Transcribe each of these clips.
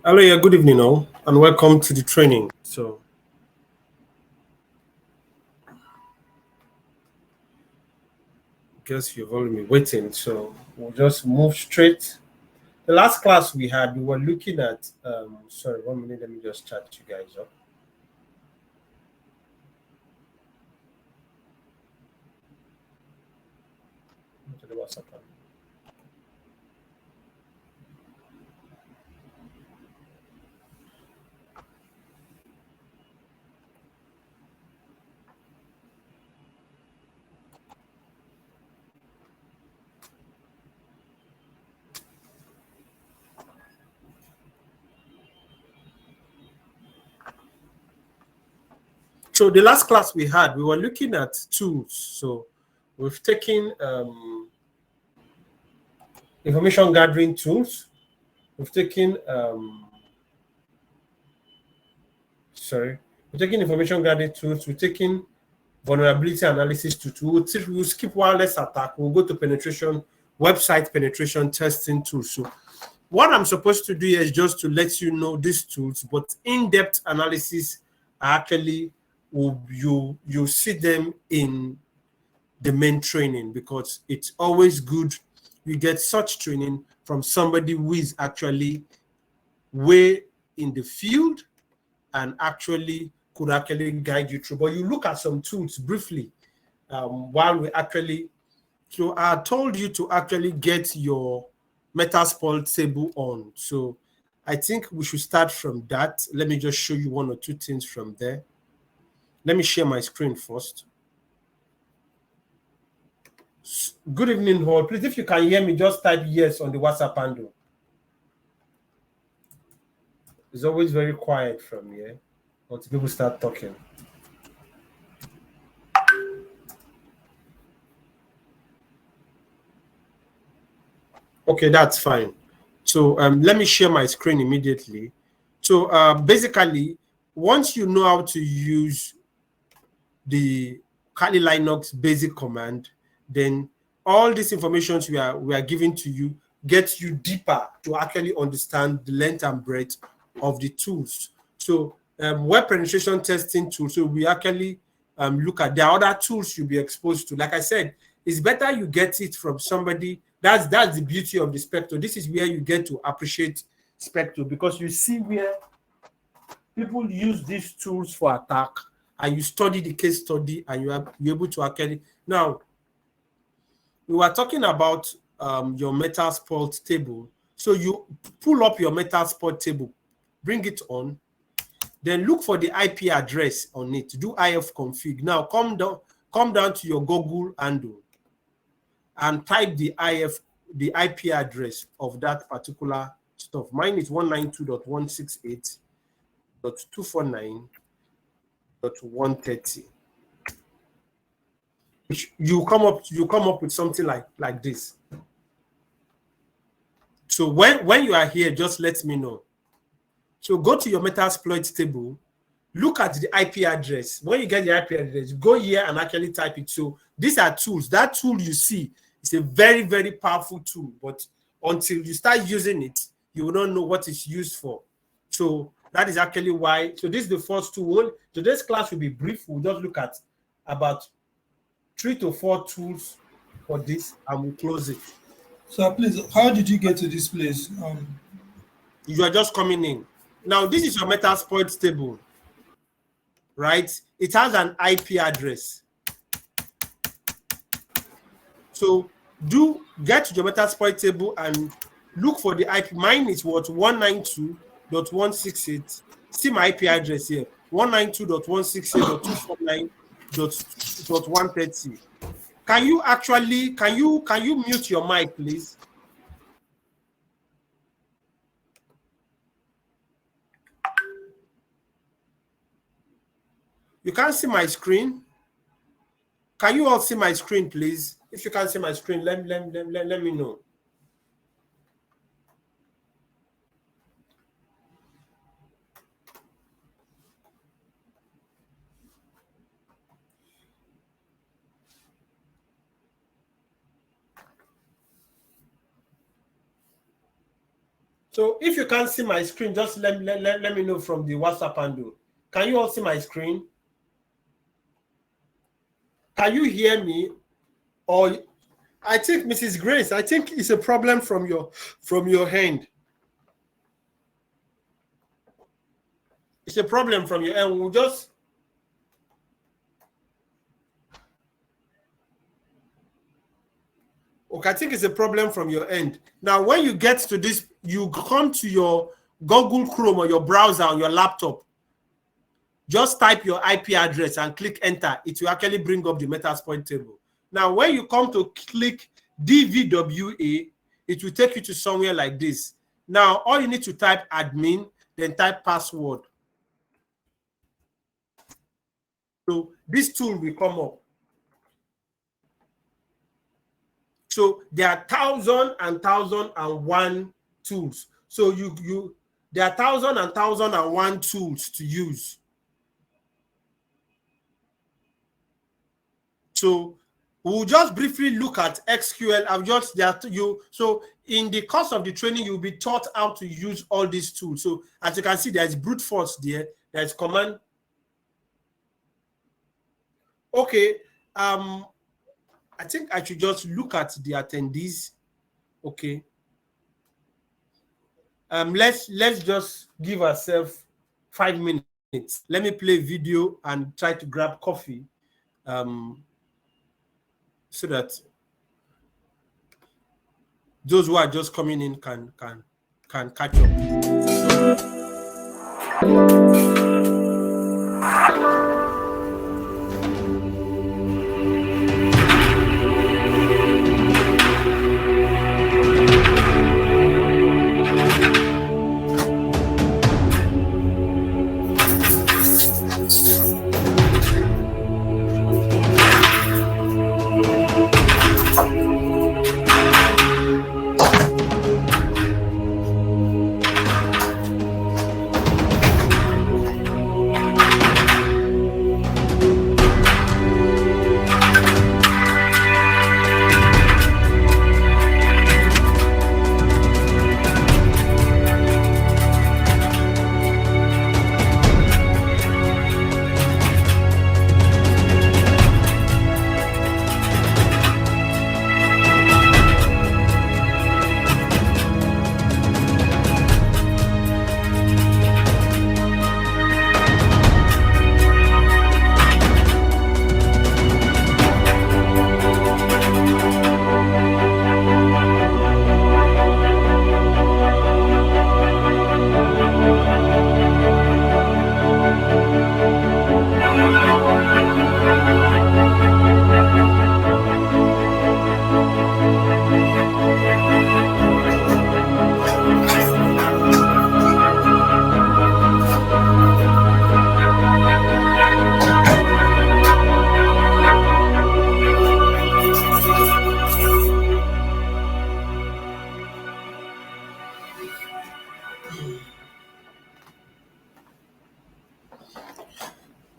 Hello, yeah, good evening, all, and welcome to the training. So, guess you've already been waiting, so we'll just move straight. The last class we had, we were looking at, sorry, 1 minute, let me just chat you guys up. To the WhatsApp. So the last class we had, we were looking at tools. So we've taken information gathering tools. We've taken we're taking information gathering tools. We're taking vulnerability analysis tools. We'll skip wireless attack. We'll go to penetration, website penetration testing tools. So what I'm supposed to do here is just to let you know these tools, but in-depth analysis actually you see them in the main training, because it's always good you get such training from somebody who is actually way in the field and actually could actually guide you through. But you look at some tools briefly while we actually. So I told you to actually get your Metasploit table on. So I think we should start from that. Let me just show you one or two things from there. Let me share my screen first. Good evening, all. Please, if you can hear me, just type yes on the WhatsApp handle. It's always very quiet from here until people start talking. Okay, that's fine. So let me share my screen immediately. So basically, once you know how to use the Kali Linux basic command, then all these informations we are giving to you gets you deeper to actually understand the length and breadth of the tools. So web penetration testing tools, so we actually look at, there are other tools you'll be exposed to. Like I said, it's better you get it from somebody. That's the beauty of the Spectre. This is where you get to appreciate Spectre, because you see where people use these tools for attack, and you study the case study, and you're able to actually. Now, we were talking about your Metasploit table. So you pull up your Metasploit table, bring it on, then look for the IP address on it. Do ifconfig. Now come down to your Google handle and type the IP address of that particular stuff. Mine is 192.168.249.130. You come up with something like this. So when you are here, just let me know. So go to your Metasploit table, look at the IP address. When you get the IP address, go here and actually type it. So these are tools. That tool you see is a very, very powerful tool, but until you start using it, you will not know what it's used for. So that is actually why. So this is the first tool. Today's class will be brief. We'll just look at about 3 to 4 tools for this, and we'll close it. So please, how did you get to this place? You are just coming in. Now, this is your Metasploit table, right? It has an IP address. So get to your Metasploit table and look for the IP. Mine is what? 192.168. See my IP address here. 192.168.249.130. Can you mute your mic, please? You can't see my screen. Can you all see my screen, please? If you can't see my screen, let me know. So if you can't see my screen, just let me know from the WhatsApp handle. Can you all see my screen? Can you hear me? Or I think Mrs. Grace, I think it's a problem from your hand. It's a problem from your end. We'll just okay, I think it's a problem from your end. Now, when you get to this, you come to your Google Chrome or your browser on your laptop. Just type your IP address and click enter. It will actually bring up the Metasploit table. Now, when you come to click DVWA, it will take you to somewhere like this. Now, all you need to type admin, then type password. So this tool will come up. So there are 1,001 tools. So there are 1,001 tools to use. So we'll just briefly look at SQL. So in the course of the training, you'll be taught how to use all these tools. So as you can see, there's brute force there. There's command. Okay. I think I should just look at the attendees. Okay. Let's just give ourselves 5 minutes. Let me play video and try to grab coffee. So that those who are just coming in can catch up.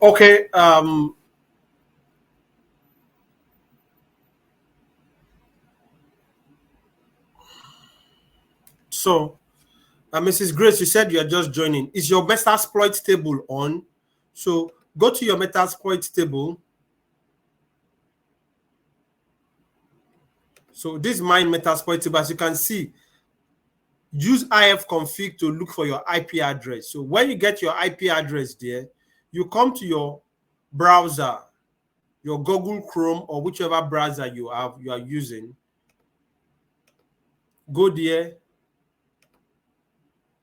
Okay. So, Mrs. Grace, you said you are just joining. Is your Metasploit table on? So go to your Metasploit table. So this is my Metasploit table. As you can see, use ifconfig to look for your IP address. So when you get your IP address there, you come to your browser, your Google Chrome or whichever browser you are using. Go there.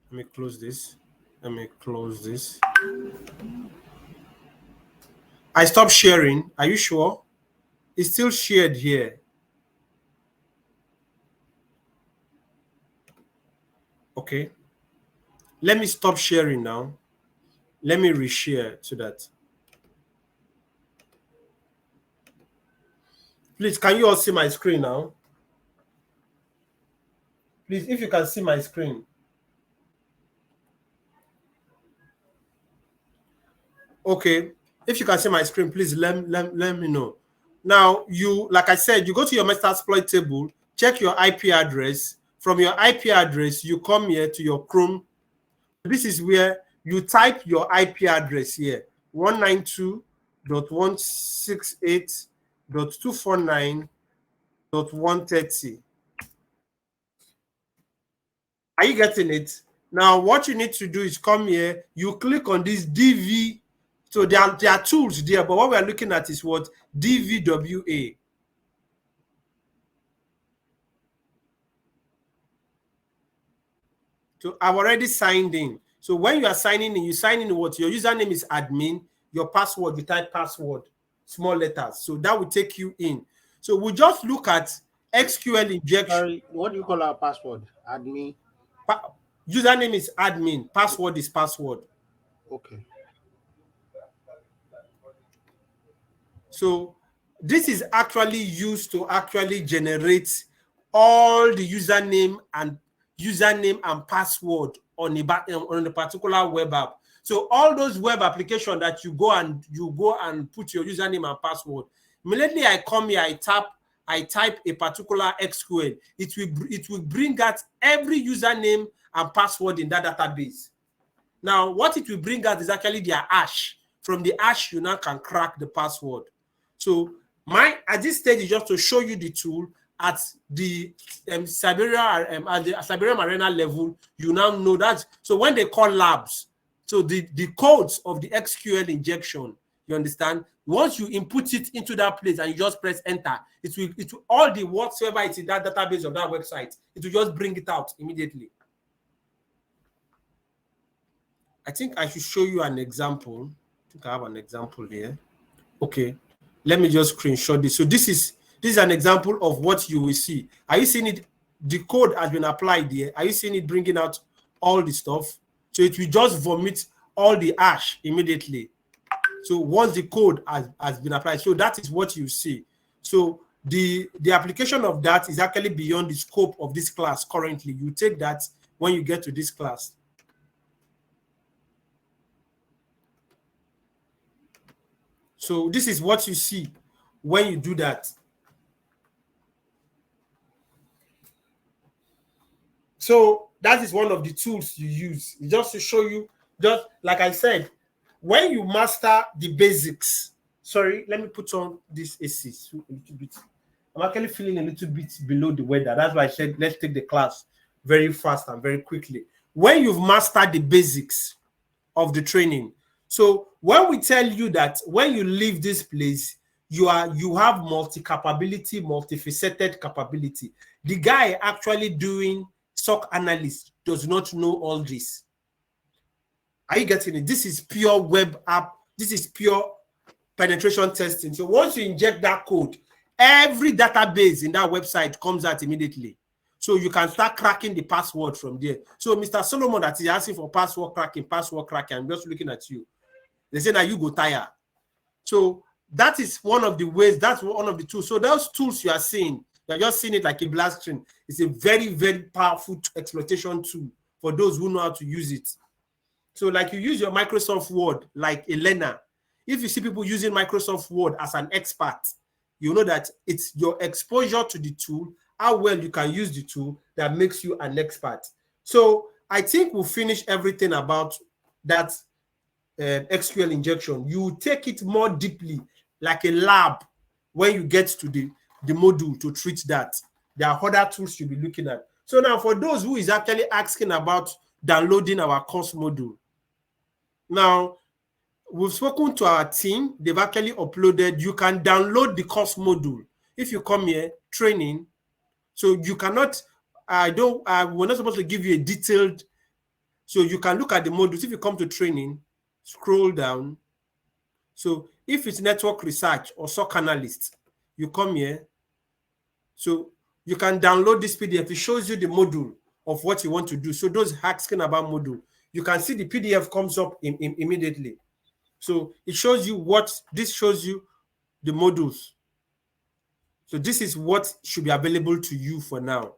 Let me close this. I stopped sharing. Are you sure? It's still shared here. Okay. Let me stop sharing now. Let me reshare so that. Please, can you all see my screen now? Please, if you can see my screen. Okay. If you can see my screen, please let me know. Now, like I said, you go to your Metasploit table, check your IP address. from your IP address, you come here to your Chrome. This is where you type your IP address here, 192.168.249.130. Are you getting it? Now, what you need to do is come here, you click on this DV. So there are tools there, but what we are looking at is what? DVWA. So I've already signed in. So when you are signing in, you sign in what? Your username is admin, your password, you type password, small letters. So that will take you in. So we'll just look at SQL injection. Sorry, what do you call our password? Admin? Username is admin, password is password. Okay. So this is actually used to actually generate all the username and password on a particular web app. So all those web applications that you go and put your username and password. Immediately I come here, I type a particular SQL. It will bring out every username and password in that database. Now, what it will bring out is actually their hash. From the hash, you now can crack the password. So at this stage is just to show you the tool at the Cyberium Arena level. You now know that. So when they call labs, so the codes of the SQL injection, you understand? Once you input it into that place and you just press enter, it will all the whatsoever it's in that database of that website, it will just bring it out immediately. I think I should show you an example. I think I have an example here. Okay, let me just screenshot this. So this is an example of what you will see. Are you seeing it? The code has been applied here. Are you seeing it bringing out all the stuff? So it will just vomit all the hash immediately. So once the code has been applied, so that is what you see. So the application of that is actually beyond the scope of this class currently. You take that when you get to this class. So this is what you see when you do that. So that is one of the tools you use, just to show you, just like I said, when you master the basics. Sorry, let me put on this AC a little bit. I'm actually feeling a little bit below the weather. That's why I said let's take the class very fast and very quickly. When you've mastered the basics of the training, so when we tell you that when you leave this place, you have multi-capability, multifaceted capability. The guy actually doing SOC analyst does not know all this. Are you getting it? This is pure web app. This is pure penetration testing. So once you inject that code, every database in that website comes out immediately. So you can start cracking the password from there. So Mr. Solomon that is asking for password cracking, I'm just looking at you. They say that you go tire. So that is one of the ways, that's one of the tools. So those tools you are seeing, you're just seeing it like a blast screen. It's a very, very powerful exploitation tool for those who know how to use it. So like you use your Microsoft Word like a learner. If you see people using Microsoft Word as an expert, you know that it's your exposure to the tool, how well you can use the tool, that makes you an expert. So I think we'll finish everything about that SQL injection. You take it more deeply like a lab when you get to the module to treat that. There are other tools you'll be looking at. So now for those who is actually asking about downloading our course module, now we've spoken to our team. They've actually uploaded. You can download the course module. If you come here, training. So you cannot, we're not supposed to give you a detailed, so you can look at the modules. If you come to training, scroll down. So if it's network research or SOC analyst, you come here. So you can download this PDF. It shows you the module of what you want to do. So those asking about module, you can see the PDF comes up immediately. So it shows you this shows you the modules. So this is what should be available to you for now.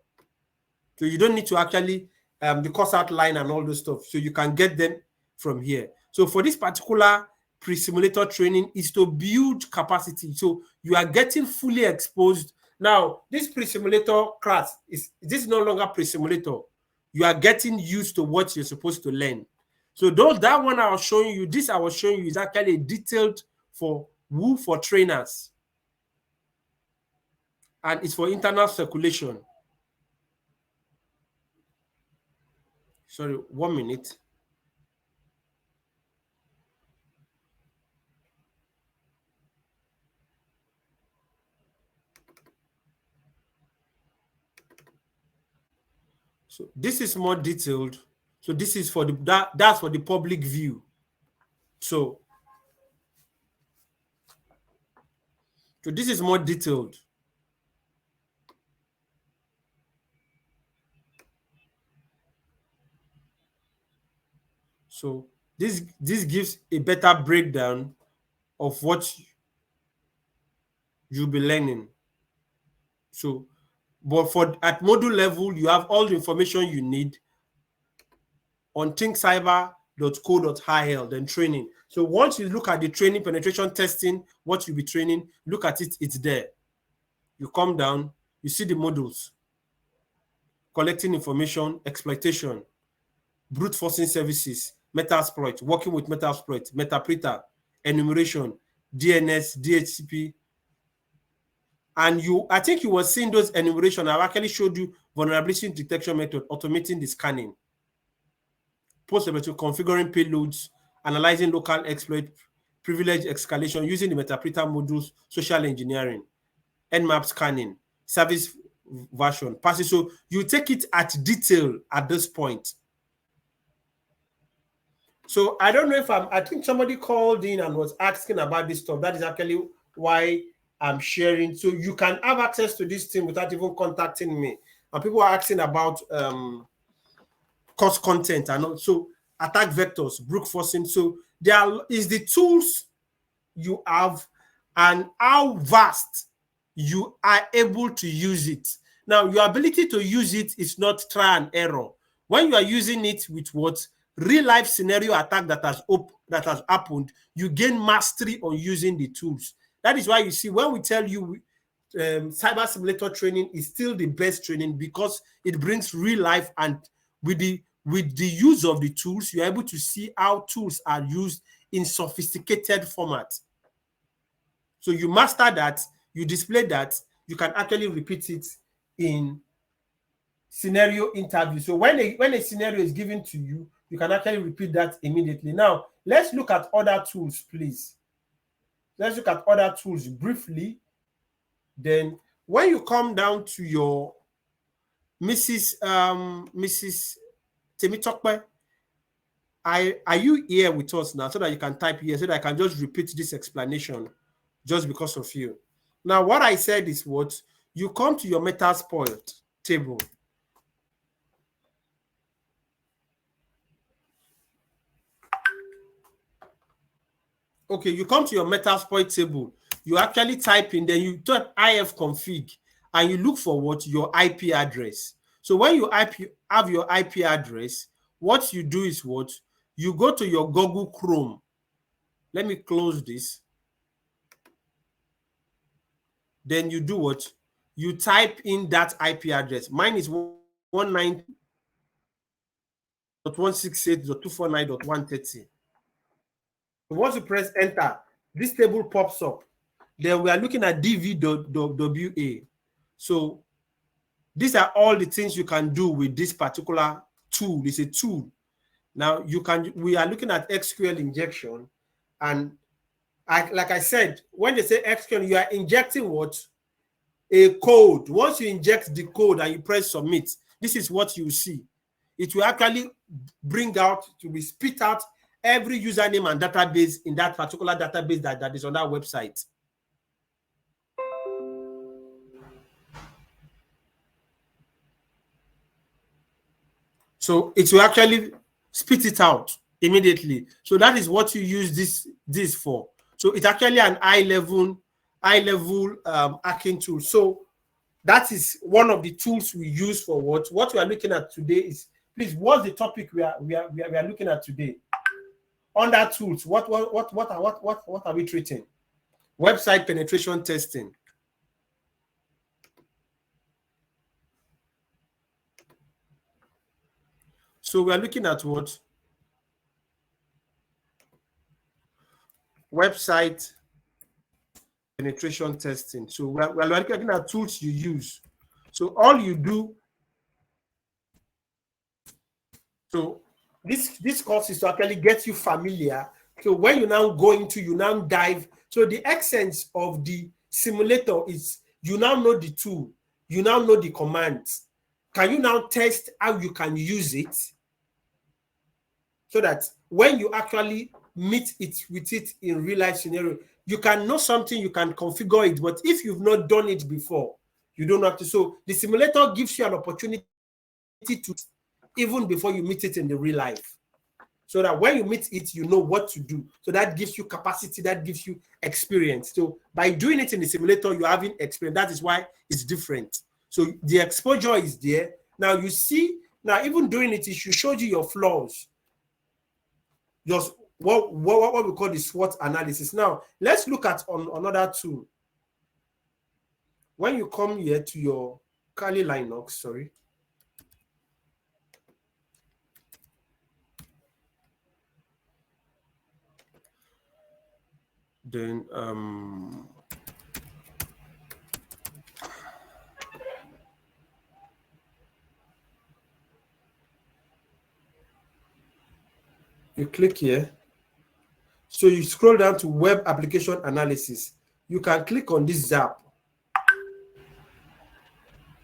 So you don't need to actually, the course outline and all those stuff. So you can get them from here. So for this particular pre-simulator training is to build capacity. So you are getting fully exposed Now, this pre-simulator class is no longer pre-simulator. You are getting used to what you're supposed to learn. So that one I was showing you, this I was showing you is actually detailed for trainers. And it's for internal circulation. Sorry, 1 minute. So this is more detailed. So this is for that's for the public view. So this is more detailed. So this gives a better breakdown of what you'll be learning. So, but at module level, you have all the information you need on thinkcyber.co.il, then training. So once you look at the training, penetration testing, what you'll be training, look at it, it's there. You come down, you see the modules: collecting information, exploitation, brute forcing services, Metasploit, working with Metasploit, Metapreter, enumeration, DNS, DHCP. And I think you were seeing those enumeration. I've actually showed you vulnerability detection method, automating the scanning, post-operative configuring payloads, analyzing local exploit, privilege escalation, using the Metapreter modules, social engineering, Nmap scanning, service version, passing. So you take it at detail at this point. So I don't know if I think somebody called in and was asking about this stuff. That is actually why I'm sharing. So you can have access to this thing without even contacting me. And people are asking about course content and also attack vectors, brute forcing. So there is the tools you have and how vast you are able to use it. Now, your ability to use it is not try and error. When you are using it with what real life scenario attack that has happened, you gain mastery on using the tools. That is why you see when we tell you cyber simulator training is still the best training, because it brings real life, and with the use of the tools, you're able to see how tools are used in sophisticated format. So you master that, you display that, you can actually repeat it in scenario interview. So when a scenario is given to you, you can actually repeat that immediately. Now, let's look at other tools, please. Let's look at other tools briefly. Then when you come down to your Mrs. Temitokpe, are you here with us now, so that you can type here, so that I can just repeat this explanation just because of you. Now, what I said is what you come to your Metasploit table. Okay, you come to your Metasploit table. You actually type in, then you type ifconfig, and you look for what your IP address. So when you have your IP address, what you do is what you go to your Google Chrome. Let me close this. Then you do what? You type in that IP address. Mine is 192.168.249.130. Once you press enter, this table pops up. Then we are looking at dv.wa. So these are all the things you can do with this particular tool. It's a tool. Now we are looking at SQL injection, and like I said, when they say SQL, you are injecting what? A code. Once you inject the code and you press submit, this is what you see. It will actually bring out, to be spit out every username and database in that particular database that is on that website. So it will actually spit it out immediately. So that is what you use this for. So it's actually an high-level hacking tool. So that is one of the tools we use for what we are looking at today is, please, what's the topic we are looking at today? Under tools, what are we treating? Website penetration testing. So we are looking at what? Website penetration testing. So we're looking at tools you use. So all you do, so this course is to actually get you familiar. So when you now go into, you now dive. So the essence of the simulator is you now know the tool, you now know the commands. Can you now test how you can use it? So that when you actually meet it with it in real life scenario, you can know something, you can configure it. But if you've not done it before, you don't have to. So the simulator gives you an opportunity to, even before you meet it in the real life, so that when you meet it, you know what to do. So that gives you capacity, that gives you experience. So by doing it in the simulator, you're having experience. That is why it's different. So the exposure is there. Now you see, now even doing it, it should show you your flaws. Just what we call the SWOT analysis. Now let's look at another tool. When you come here to your Kali Linux, sorry. Then you click here. So you scroll down to web application analysis. You can click on this zap.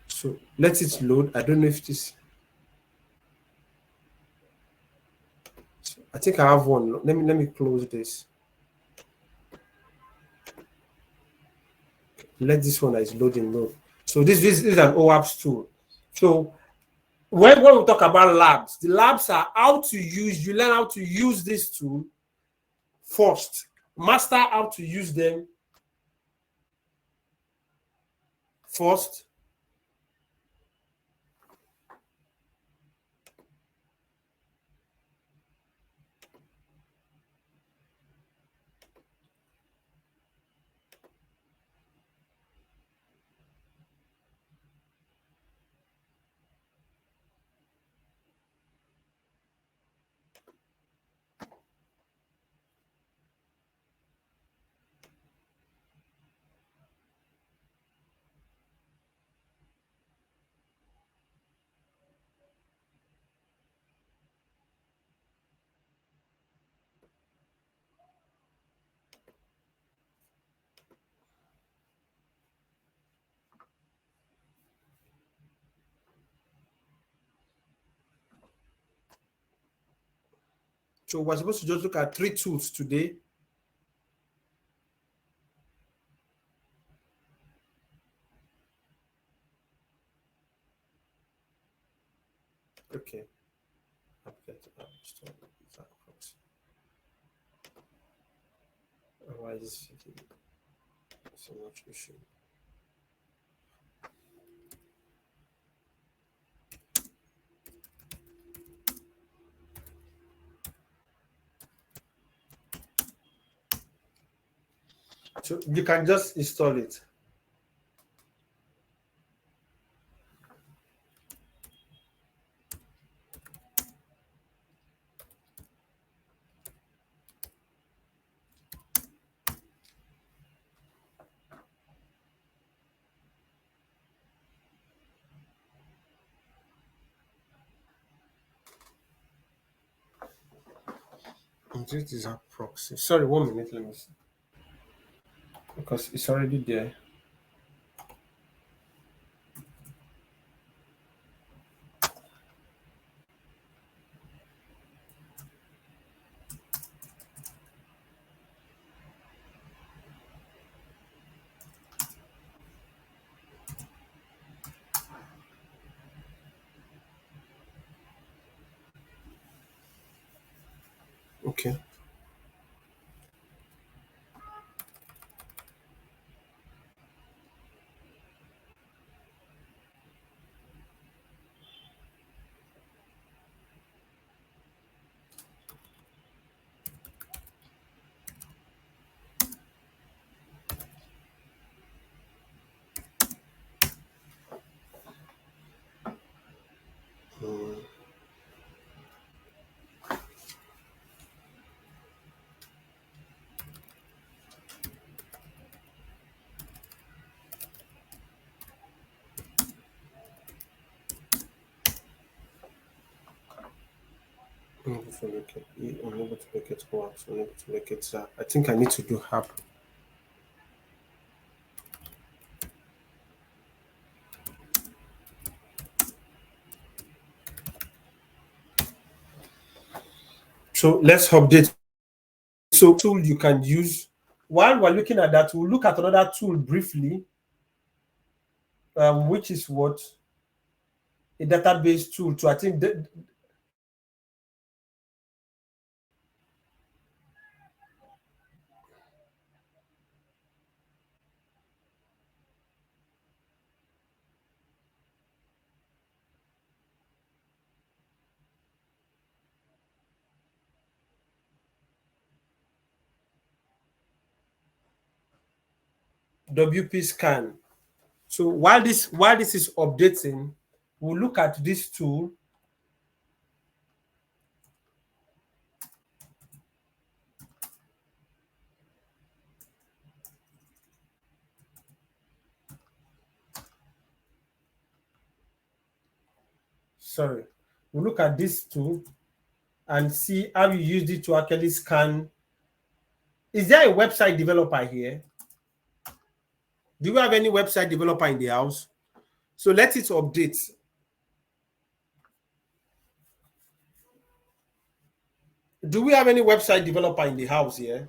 So let it load. I don't know if this. I think I have one. Let me close this. Let this one that is loading load. So this is an OAuth tool. So when we talk about labs, the labs are how to use. You learn how to use this tool first. Master how to use them first. So we're supposed to just look at 3 tools today. Okay. Why is this so much issue? So you can just install it. This is a proxy. Sorry, 1 minute. Let me see. Because it's already there. Okay. Unable to make it, unable to make it coax, unable to make it. I think I need to do hub. So let's update. So tool you can use. While we're looking at that, we'll look at another tool briefly, which is what a database tool. So I think WP scan. So while this is updating, we'll look at this tool. Sorry, we'll look at this tool and see how you use it to actually scan. Is there a website developer here? Do you have any website developer in the house? So let it update. Do we have any website developer in the house here?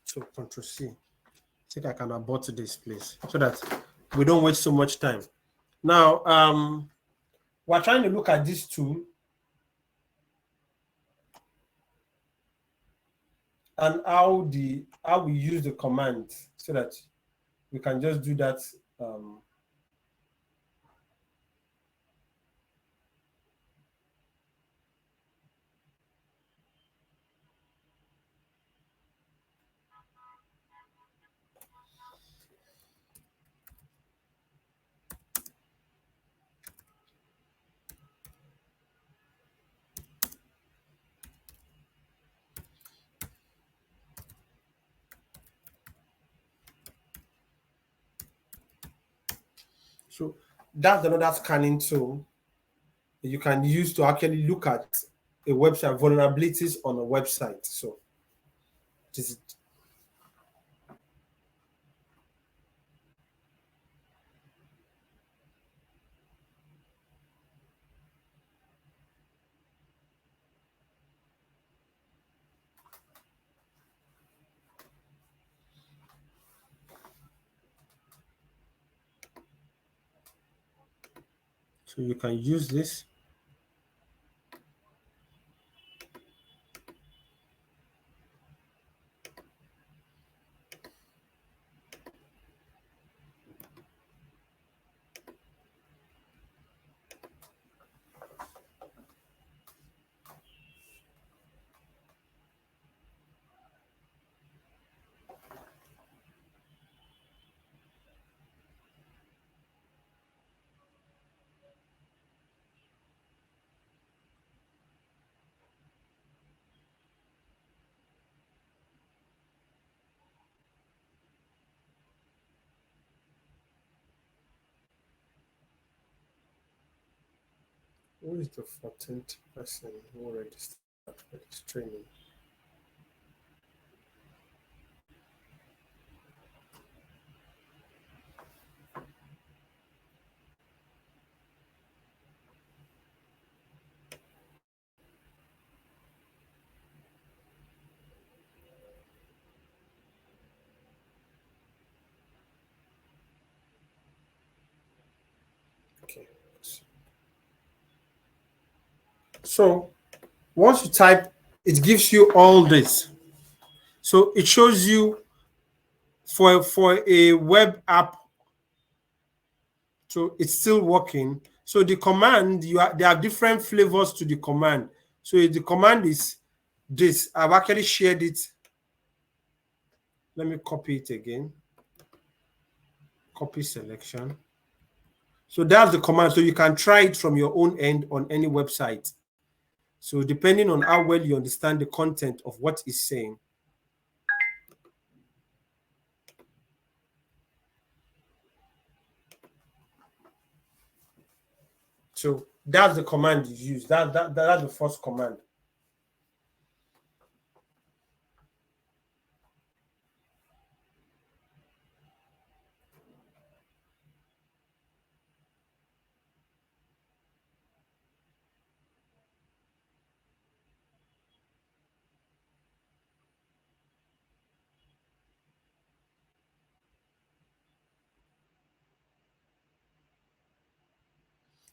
So Control C. See if I can abort this, please, so that we don't waste so much time. Now, we're trying to look at this tool and how we use the command so that we can just do that. So that's another scanning tool you can use to actually look at a website vulnerabilities on a website. So this is so you can use this. Who is the 14th person who registered for this training? Okay. So once you type, it gives you all this. So it shows you for a web app, so it's still working. So the command, there are different flavors to the command. So the command is this. I've actually shared it. Let me copy it again. Copy selection. So that's the command. So you can try it from your own end on any website. So depending on how well you understand the content of what it's saying. So that's the command you use. That's the first command.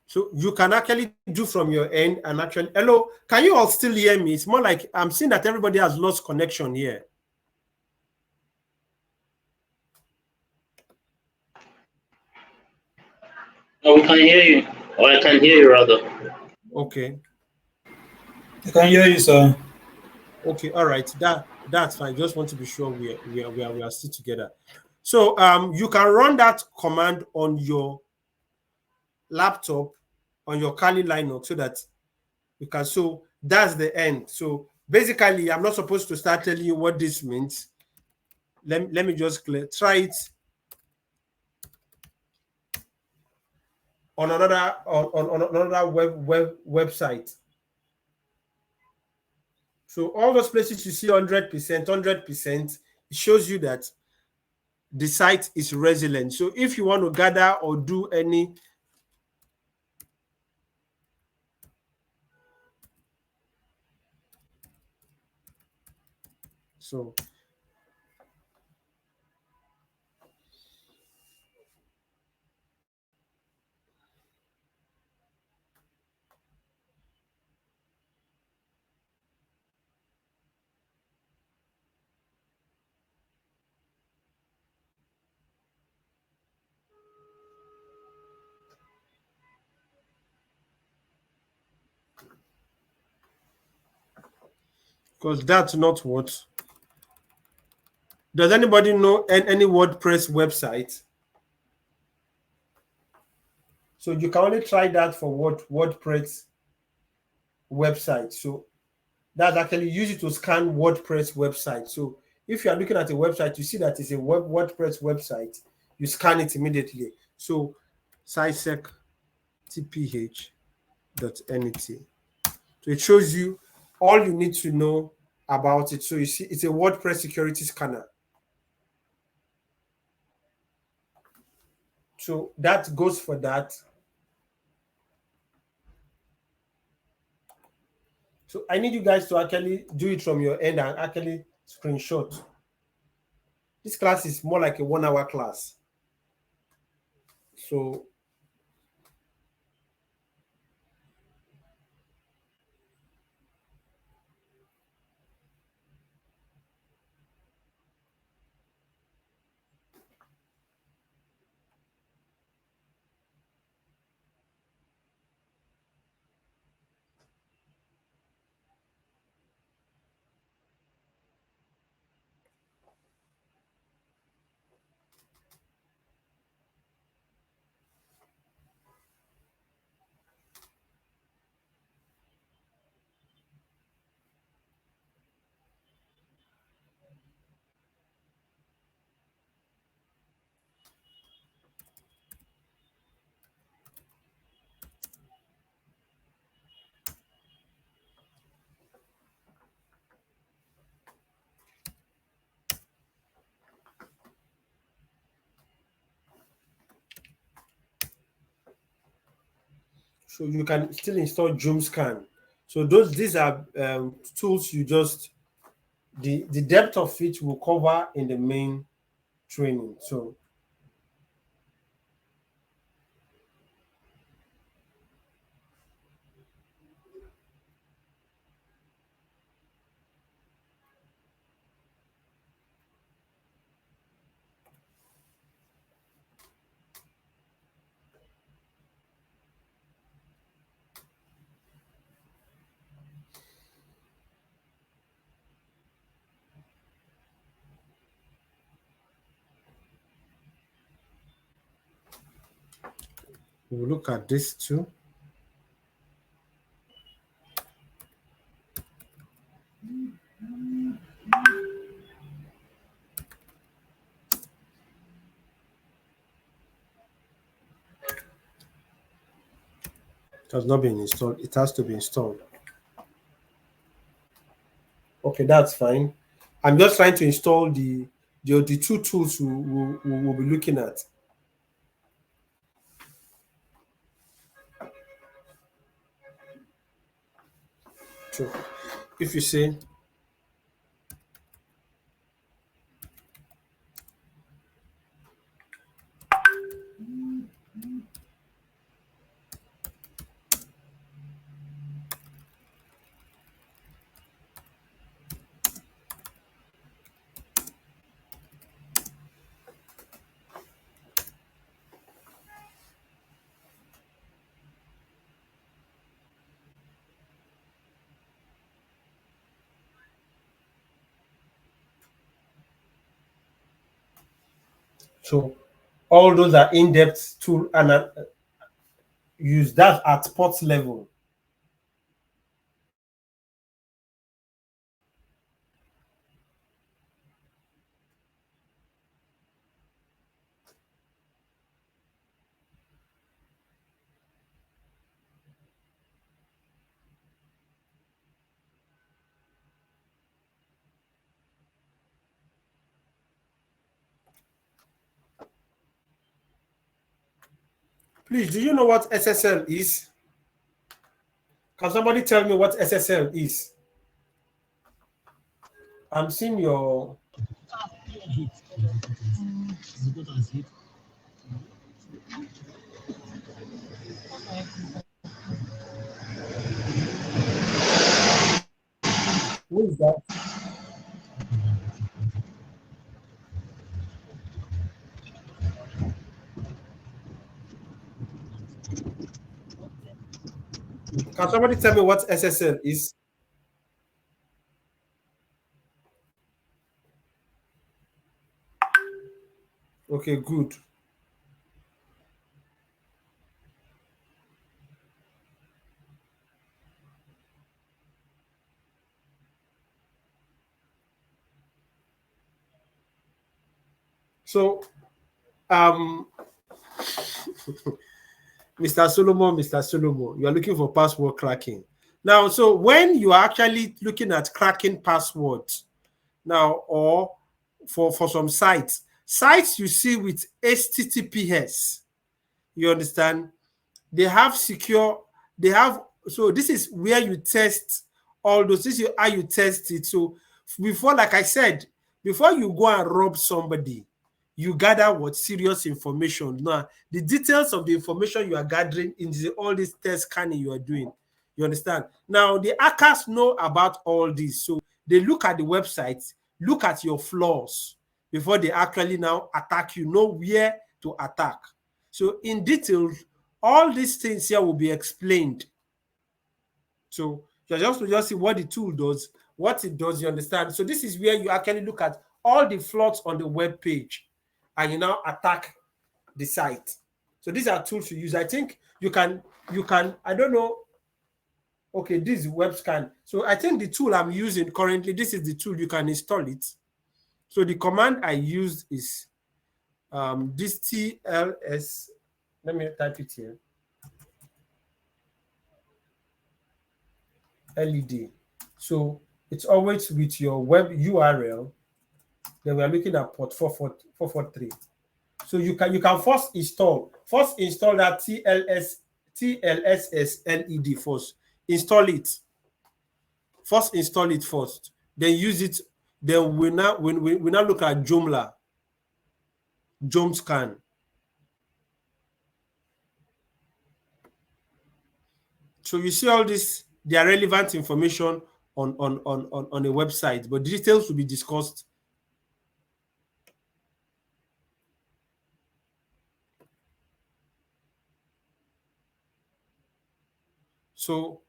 So you can actually do from your end and actually, hello, can you all still hear me? It's more like I'm seeing that everybody has lost connection here. No, we can hear you. Or I can hear you rather. Okay. I can hear you, sir. Okay, all right. That's fine. Just want to be sure we are still together. So you can run that command on your laptop, on your Kali Linux, so that you can. So that's the end. So basically, I'm not supposed to start telling you what this means. Let me just try it on another on another website. So all those places you see 100%, it shows you that the site is resilient. So if you want to gather or do any so because that's not what. Does anybody know any WordPress website? So you can only try that for WordPress website. So that's actually use it to scan WordPress website. So if you are looking at a website, you see that it's a WordPress website, you scan it immediately. So scicec tph.net. So it shows you all you need to know about it. So you see, it's a WordPress security scanner. So that goes for that. So I need you guys to actually do it from your end and actually screenshot. This class is more like a 1 hour class. So So you can still install JoomScan. So these are tools you just the depth of it will cover in the main training. So we'll look at this too. It has not been installed. It has to be installed. Okay, that's fine. I'm just trying to install the two tools we'll be looking at. So if you say so, all those are in-depth tool and use that at sports level. Please, do you know what SSL is? Can somebody tell me what SSL is? I'm seeing your. Who is that? Can somebody tell me what SSL is? Okay, good. So, Mr. Solomon, you are looking for password cracking. Now, so when you are actually looking at cracking passwords now, or for some sites you see with HTTPS, you understand, they have secure, so this is where you test all those. This is how you test it. So before, like I said, before you go and rob somebody, you gather what serious information. Now, the details of the information you are gathering in all this test scanning you are doing, you understand? Now, the hackers know about all this. So they look at the website, look at your flaws before they actually now attack you, know where to attack. So in detail, all these things here will be explained. So you just see what the tool does, what it does, you understand? So this is where you actually look at all the flaws on the web page and you now attack the site. So these are tools to use. I think you can, I don't know. Okay, this is web scan. So I think the tool I'm using currently, this is the tool, you can install it. So the command I used is this TLS. Let me type it here. LED. So it's always with your web URL. Then we are looking at port 443. So you can first install that TLS TLSS LED first. Install it. First install it first. Then use it. Then we now look at Joomla. Joomscan. So you see all this, they are relevant information on a website, but details will be discussed. So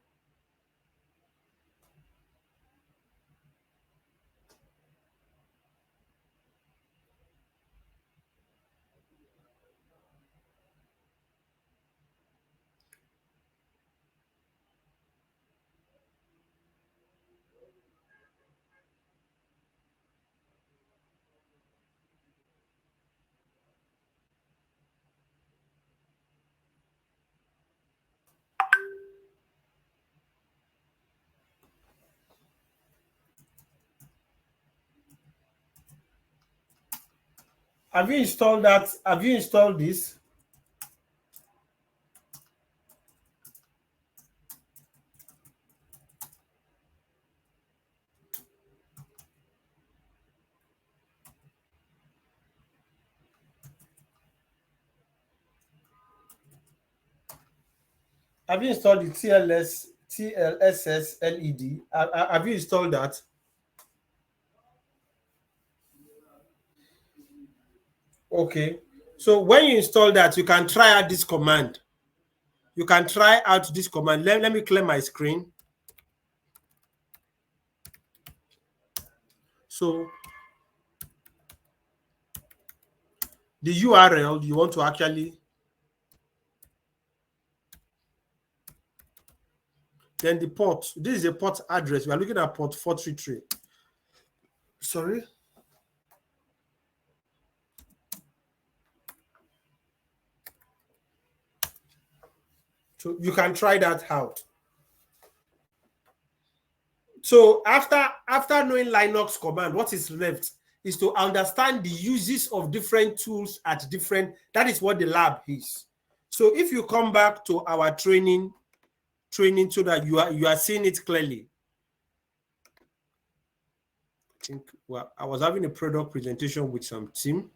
have you installed that? Have you installed this? Have you installed the TLSS LED? Have you installed that? Okay. So when you install that, you can try out this command. You can try out this command. Let me clear my screen. So the URL you want to actually, then the port. This is a port address. We are looking at port 433. Sorry. So you can try that out. So after knowing Linux command, what is left is to understand the uses of different tools at different. That is what the lab is. So if you come back to our training so that you are seeing it clearly. I think, well, I was having a product presentation with some team.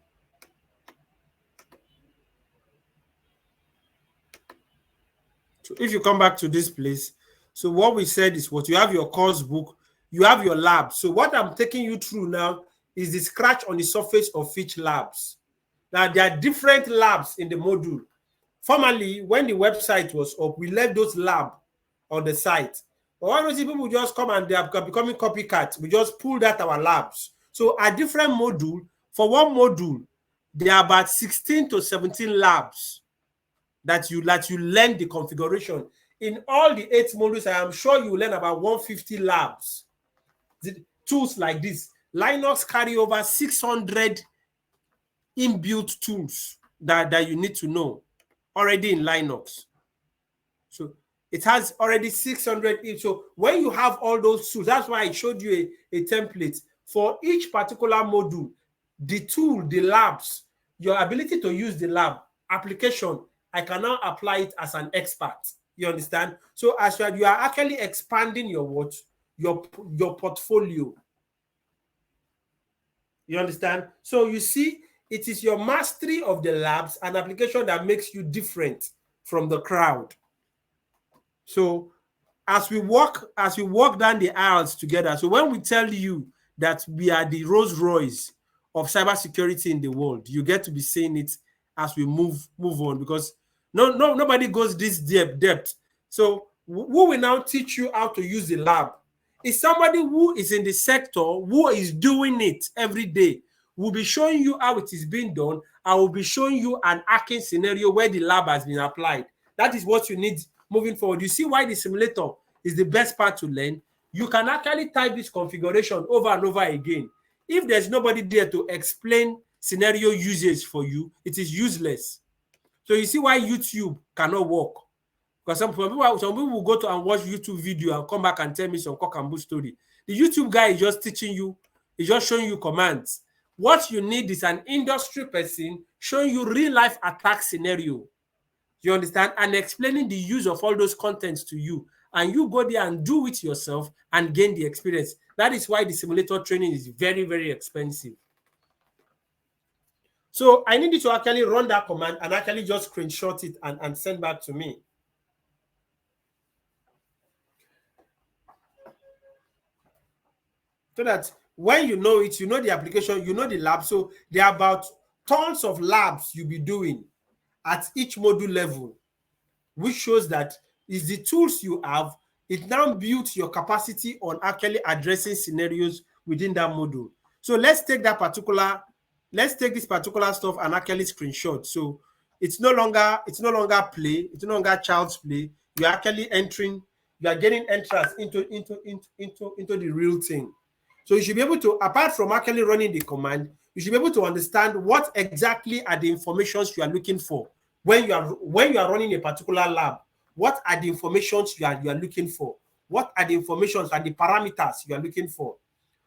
So if you come back to this place, so what we said is what you have your course book, you have your lab. So what I'm taking you through now is the scratch on the surface of each labs. Now there are different labs in the module. Formerly, when the website was up, we left those labs on the site. But why don't people just come and they are becoming copycats? We just pulled out our labs. So a different module, for one module, there are about 16 to 17 labs that you learn the configuration. In all the 8 modules, I am sure you learn about 150 labs. The tools like this. Linux carry over 600 inbuilt tools that you need to know already in Linux. So it has already 600. So when you have all those tools, that's why I showed you a template for each particular module, the tool, the labs, your ability to use the lab application. I can now apply it as an expert. You understand? So as you are actually expanding your portfolio. You understand? So you see, it is your mastery of the labs and application that makes you different from the crowd. So as we walk down the aisles together, so when we tell you that we are the Rolls Royce of cybersecurity in the world, you get to be saying it as we move on, because nobody goes this depth. So who will now teach you how to use the lab is somebody who is in the sector, who is doing it every day. We'll be showing you how it is being done. I will be showing you an hacking scenario where the lab has been applied. That is what you need moving forward. You see why the simulator is the best part to learn. You can actually type this configuration over and over again. If there's nobody there to explain scenario usage for you, it is useless. So you see why YouTube cannot work. Because some people will go to and watch YouTube video and come back and tell me some cock and bull story. The YouTube guy is just teaching you, he's just showing you commands. What you need is an industry person showing you real life attack scenario. You understand? And explaining the use of all those contents to you. And you go there and do it yourself and gain the experience. That is why the simulator training is very, very expensive. So I need you to actually run that command and actually just screenshot it and send back to me. So that when you know it, you know the application, you know the lab. So there are about tons of labs you'll be doing at each module level, which shows that is the tools you have, it now builds your capacity on actually addressing scenarios within that module. So let's take this particular stuff and actually screenshot. So it's no longer play, it's no longer child's play. You're actually entering, you are getting entrance into the real thing. So you should be able to, apart from actually running the command, you should be able to understand what exactly are the informations you are looking for when you are running a particular lab. What are the informations you are looking for? What are the informations and the parameters you are looking for?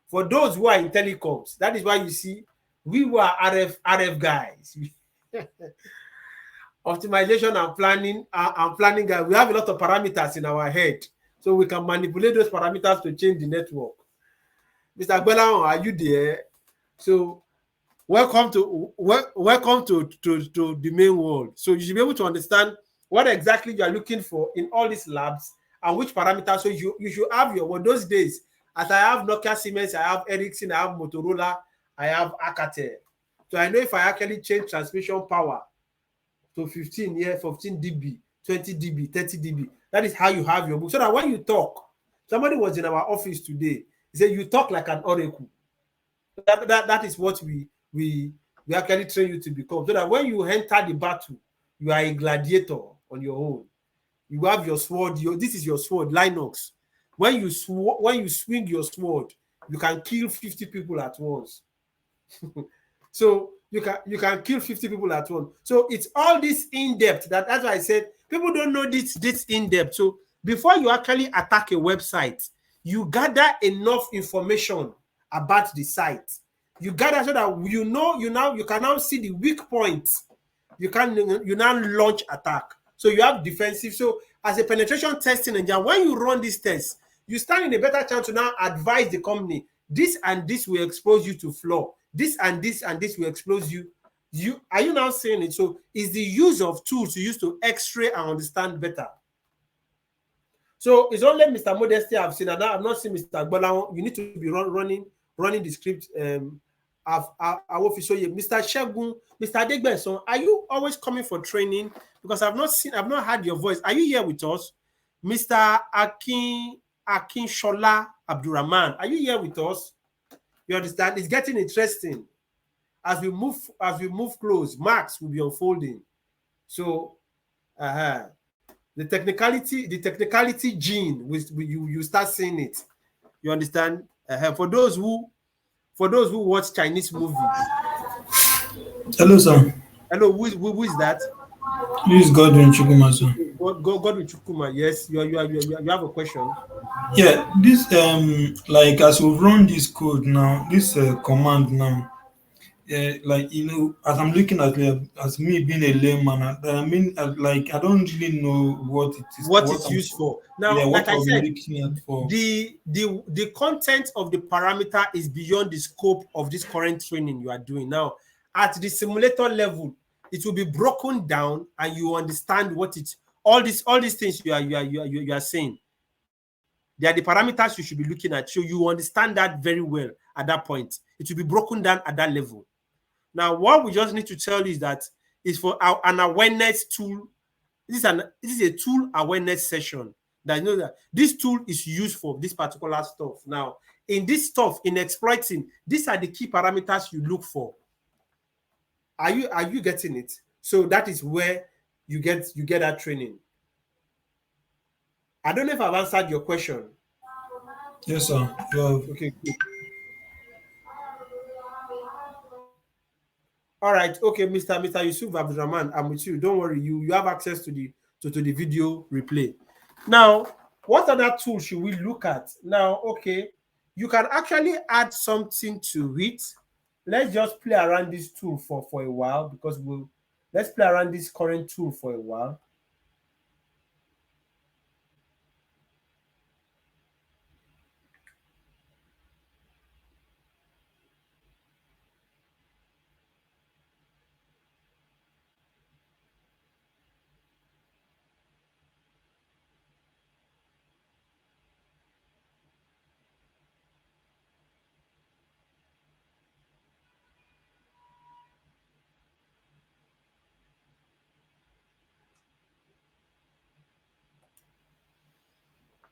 For those who are in telecoms, that is why you see we were RF guys. Optimization and planning guys. We have a lot of parameters in our head, so we can manipulate those parameters to change the network. Mr. Agbela, are you there? So welcome to the main world. So you should be able to understand what exactly you are looking for in all these labs and which parameters. So you should have your those days. As I have Nokia, Siemens, I have Ericsson, I have Motorola, I have Alcatel. So I know if I actually change transmission power to 15 dB, 20 dB, 30 dB, that is how you have your book. So that when you talk, somebody was in our office today. He said you talk like an oracle. That is what we actually train you to become. So that when you enter the battle, you are a gladiator on your own. You have your sword. This is your sword, Linux. When you swing your sword, you can kill 50 people at once. So you can kill 50 people at once. So it's all this in-depth. That's why I said people don't know this in-depth. So before you actually attack a website, you gather enough information about the site. You gather so that you can now see the weak points. You now launch attack. So you have defensive. So as a penetration testing engineer, when you run this test, you stand in a better chance to now advise the company, this and this will expose you to flaw. This and this and this will expose you. Are you now saying it? So it's the use of tools you use to x-ray and understand better. So it's only Mr. Modesty I've seen, and I've not seen Mr. Agbela. You need to be running the script. Mr. Shegun, Mr. Adegbenson, are you always coming for training? Because I've not heard your voice. Are you here with us? Mr. Akinshola Abdurrahman, are you here with us? You understand? It's getting interesting. As we move close, marks will be unfolding. So the technicality gene, you start seeing it. You understand? For those who watch Chinese movies. Hello, sir. Hello, who is that? This is Godwin Chukuma, sir. Godwin Chukuma, yes. You have a question? Yeah, this like as we run this code now, this command now, like as I'm looking at it, as me being a layman, I mean, like I don't really know what it is. What it's used for. Now, yeah, like I said, for. The content of the parameter is beyond the scope of this current training you are doing now. At the simulator level, it will be broken down, and you understand what it's all these things you are saying. They are the parameters you should be looking at. So you understand that very well at that point. It will be broken down at that level. Now, what we just need to tell you is that it's for an awareness tool. This is a tool awareness session. That you know that this tool is used for this particular stuff. Now, in this stuff, in exploiting, these are the key parameters you look for. Are you getting it? So that is where you get that training. I don't know if I've answered your question. Yes, sir. Okay, good. All right, okay, Mr. Yusuf Abdurrahman, I'm with you. Don't worry, you have access to the video replay. Now, what other tools should we look at? Now, okay, you can actually add something to it. Let's just play around this tool for a while, because Let's play around this current tool for a while.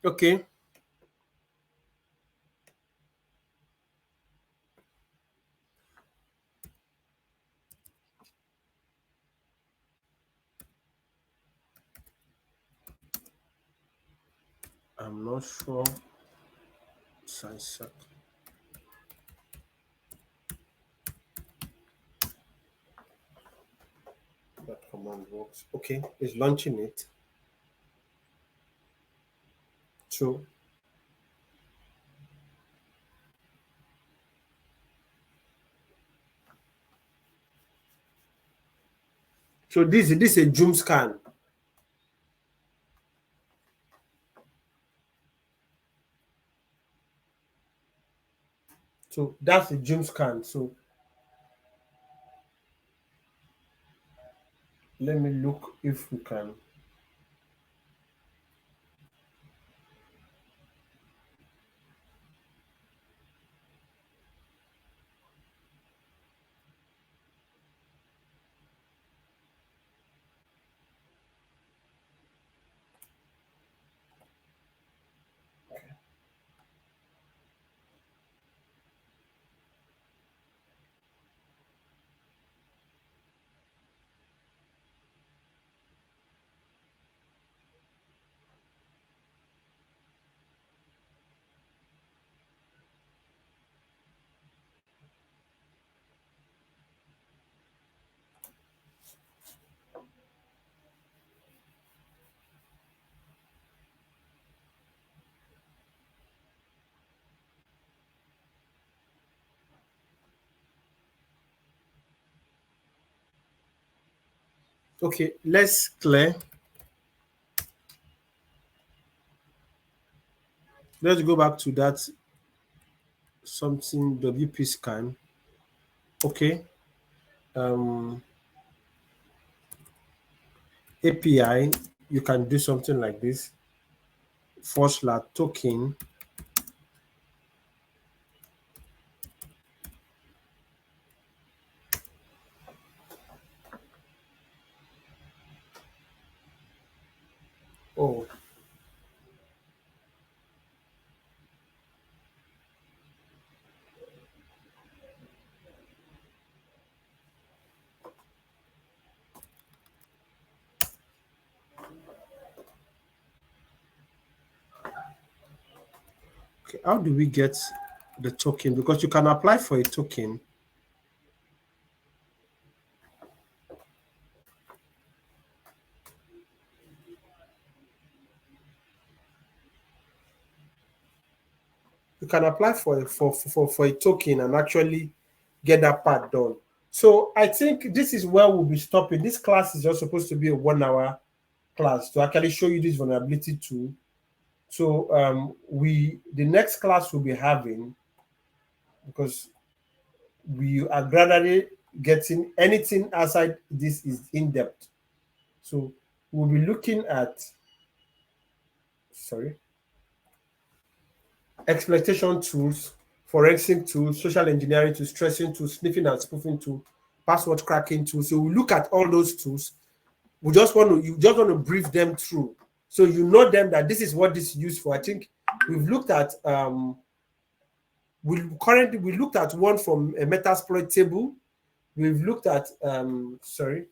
Okay. I'm not sure. That command works. Okay, it's launching it. So this is a zoom scan. So that's a zoom scan. So let me look if we can. Okay, let's clear. Let's go back to that something WP scan. Okay. API, you can do something like this. / token. Oh. Okay, how do we get the token? Because you can apply for a token. You can apply for a token and actually get that part done. So I think this is where we'll be stopping. This class is just supposed to be a 1 hour class to actually show you this vulnerability tool. So the next class we'll be having, because we are gradually getting anything outside this is in depth. So we'll be looking at exploitation tools, forensic tools, social engineering tools, stressing tools, sniffing and spoofing tools, password cracking tools. So we look at all those tools. You just want to brief them through, so you know them that this is what this is used for. I think we've looked at we looked at one from a Metasploit table. We've looked at sorry,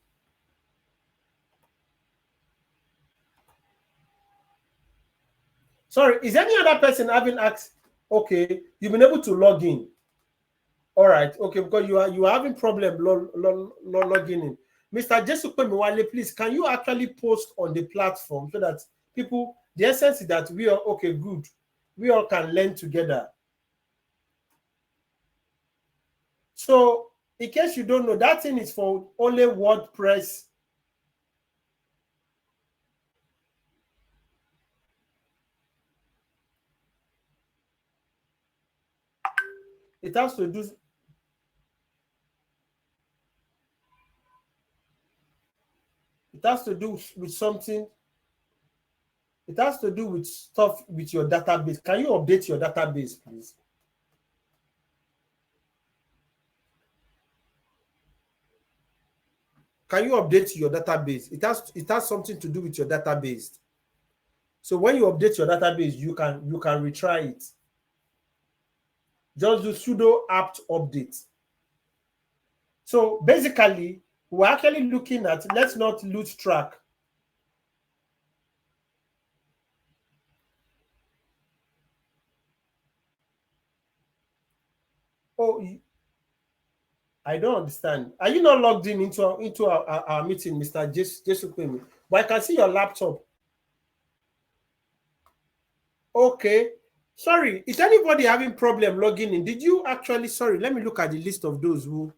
is any other person having asked? Okay, you've been able to log in. All right, okay, because you are having problem logging in. Mr. Jesupe Mwale, please, can you actually post on the platform so that people, the essence is that we are okay, good. We all can learn together. So in case you don't know, that thing is for only WordPress. It has to do. It has to do with something. It has to do with stuff with your database. Can you update your database, please? Can you update your database? It has something to do with your database. So when you update your database, you can retry it. Just do sudo apt update. So basically, we're actually looking at, let's not lose track. Oh, I don't understand. Are you not logged in into our meeting, Mr. Jesu? But I can see your laptop. Okay. Sorry, is anybody having problem logging in? Did you actually, sorry, let me look at the list of those who.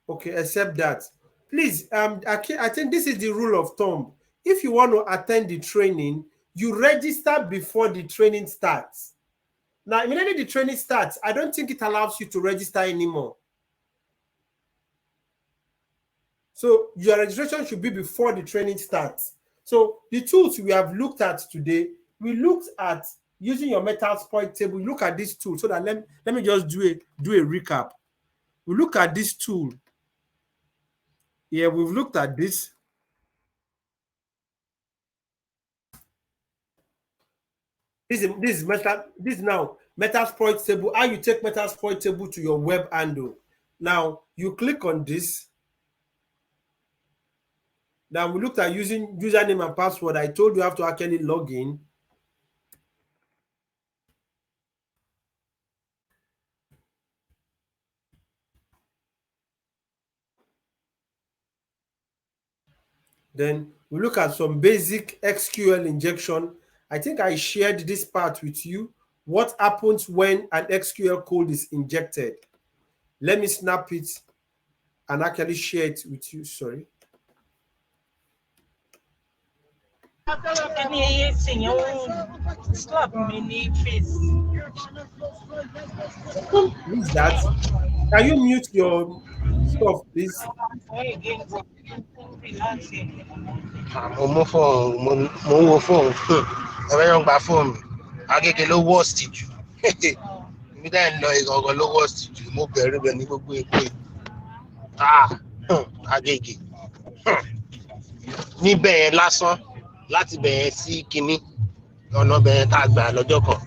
Okay, except that. Please, I think this is the rule of thumb. If you want to attend the training, you register before the training starts. Now, immediately the training starts, I don't think it allows you to register anymore. So your registration should be before the training starts. So the tools we have looked at today, we looked at using your Metasploit table. Look at this tool. So that let me just do a recap. We look at this tool. Yeah, we've looked at this. This is now Metasploit table. How you take Metasploit table to your web handle. Now you click on this. Now we looked at using username and password. I told you have to actually log in. Then we look at some basic SQL injection. I think I shared this part with you. What happens when an SQL code is injected? Let me snap it and actually share it with you. Sorry. Who is that? Can you mute your stuff, please? Mo mú fóònù, mo ń wo fóònù. Ọ̀rẹ́ yẹn ń gba fóònù. Agége ló worst jù. Mi dá ń lọ ìgangan ló worst jù. Mo bẹ̀rù bẹ̀ ní gbogbo èpè. Agége. Níbẹ̀ yẹn lásán láti bẹ̀yẹn sí kinní. Ọ̀nà bẹ̀yẹn tá a gbà lọ́jọ́ kan.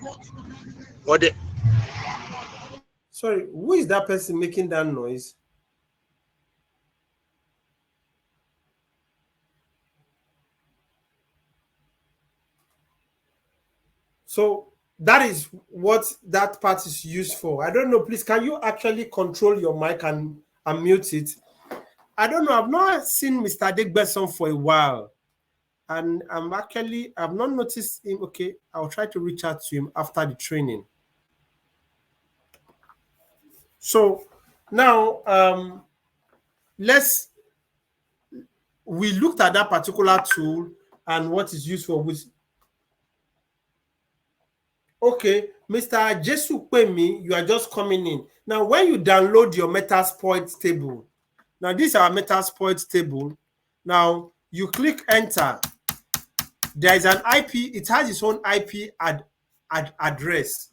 Wọ́n dẹ̀. Sorry, who is that person making that noise? So that is what that part is used for. I don't know, please, can you actually control your mic and mute it? I don't know, I've not seen Mr. Adegbeson for a while. And I've not noticed him. Okay, I'll try to reach out to him after the training. So now we looked at that particular tool and what is used for. Okay, Mr. Jesu Pemi, you are just coming in. Now, when you download your Metasploit table, now this is our Metasploit table. Now you click enter. There is an IP, it has its own IP address.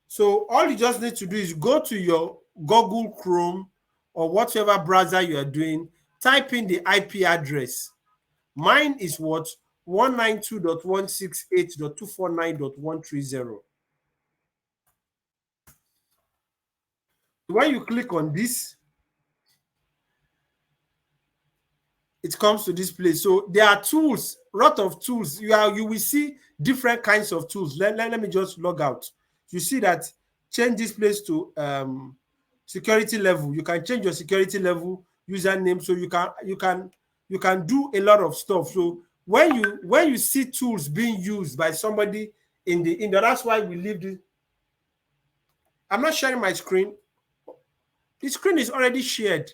So all you just need to do is go to your Google Chrome or whatever browser you are doing, type in the IP address. Mine is what? 192.168.249.130. When you click on this, it comes to this place. So there are tools, a lot of tools. You will see different kinds of tools. Let me just log out. You see that change this place to security level. You can change your security level, username, so you can do a lot of stuff. So when you see tools being used by somebody in the that's why we leave the. I'm not sharing my screen. The screen is already shared.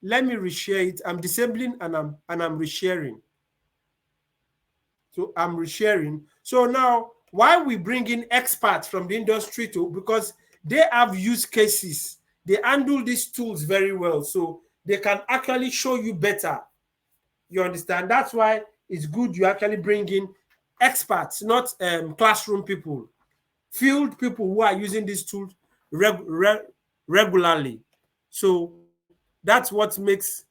Let me reshare it. I'm disabling and I'm resharing. So I'm resharing. So now, why we bring in experts from the industry too? Because they have use cases. They handle these tools very well, so they can actually show you better. You understand? That's why it's good you actually bring in experts, not classroom people, field people who are using these tools regularly. So that's what makes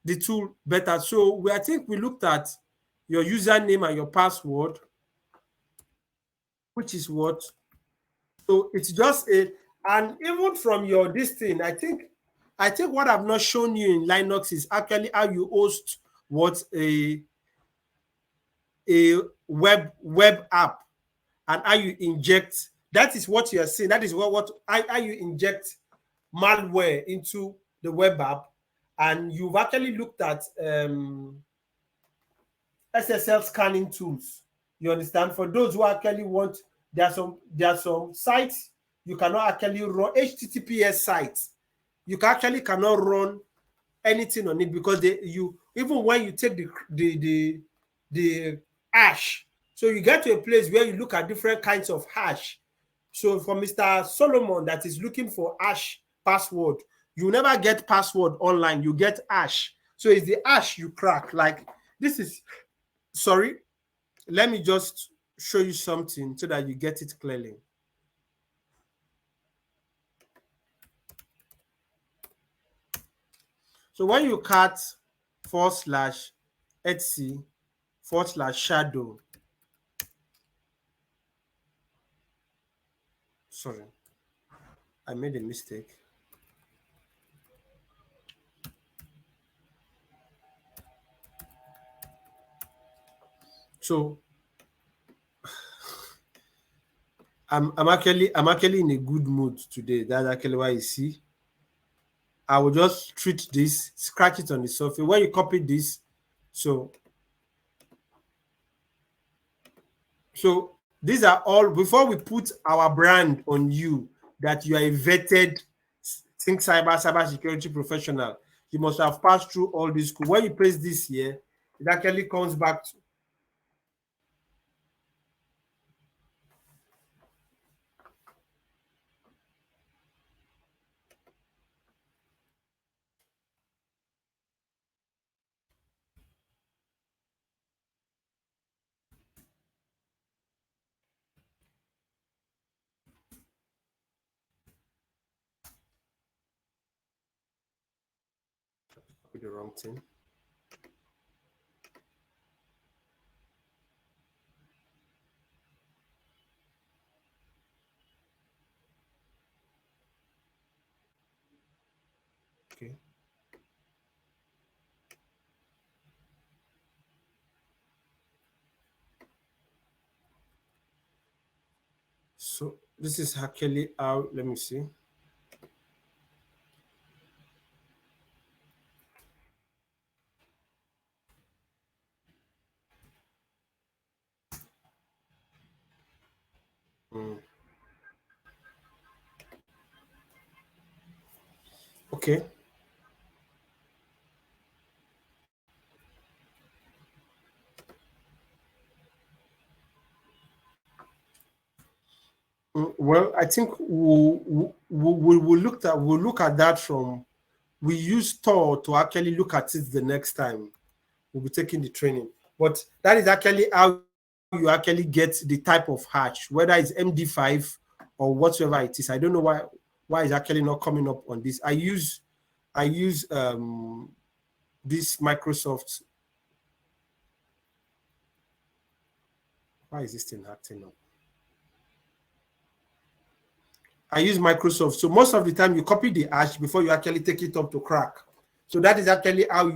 the tool better. So I think we looked at your username and your password, which is what. So it's just a, and even from your this thing, I think what I've not shown you in Linux is actually how you host what a web app and how you inject. That is what you are saying. That is how you inject malware into the web app. And you've actually looked at SSL scanning tools. You understand? For those who actually want, there are some sites you cannot actually run, HTTPS sites. You cannot run anything on it because even when you take the hash, so you get to a place where you look at different kinds of hash. So for Mr. Solomon that is looking for hash password, you never get password online, you get hash. So it's the hash you crack. Like this is, sorry, let me just show you something so that you get it clearly. So when you cut /etc/shadow, sorry, I made a mistake. So I'm actually in a good mood today. That's actually why you see. I will just treat this, scratch it on the surface. When you copy this, so these are all before we put our brand on you that you are a vetted think cybersecurity professional. You must have passed through all this school. When you paste this here, it actually comes back to the wrong thing. Okay. So this is actually how, let me see. Okay. Well, I think we'll look at that from, we use Tor to actually look at it the next time we'll be taking the training. But that is actually how you actually get the type of hash, whether it's MD5 or whatsoever it is. I don't know why it's actually not coming up on this. I use this Microsoft. Why is this thing acting up? I use Microsoft. So most of the time you copy the hash before you actually take it up to crack. So that is actually how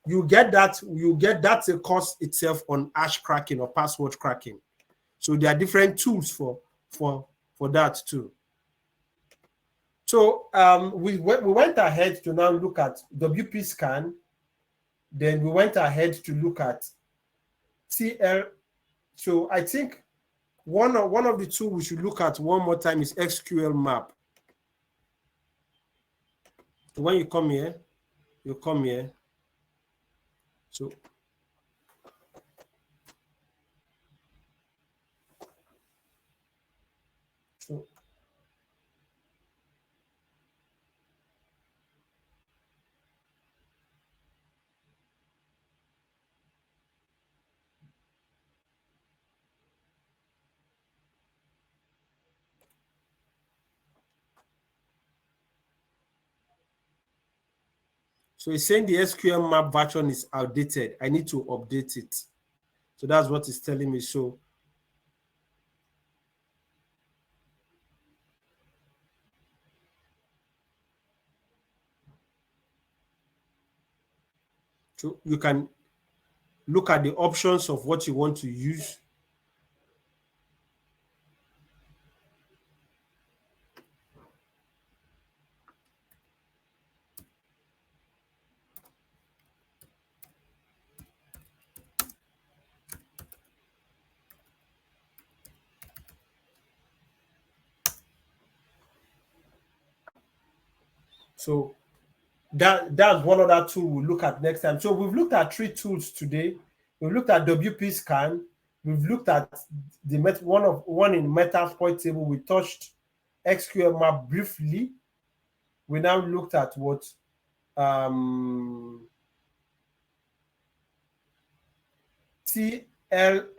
you get that course itself on hash cracking or password cracking. So there are different tools for that too. So we went ahead to now look at WP scan. Then we went ahead to look at So I think one of the two we should look at one more time is SQL map. So when you come here, you come here. So So it's saying the SQL map version is outdated. I need to update it. So that's what it's telling me. So you can look at the options of what you want to use. So that's one other tool we'll look at next time. So we've looked at 3 tools today. We've looked at WP Scan. We've looked at the one in Metasploit table. We touched SQL map briefly. We now looked at what SSL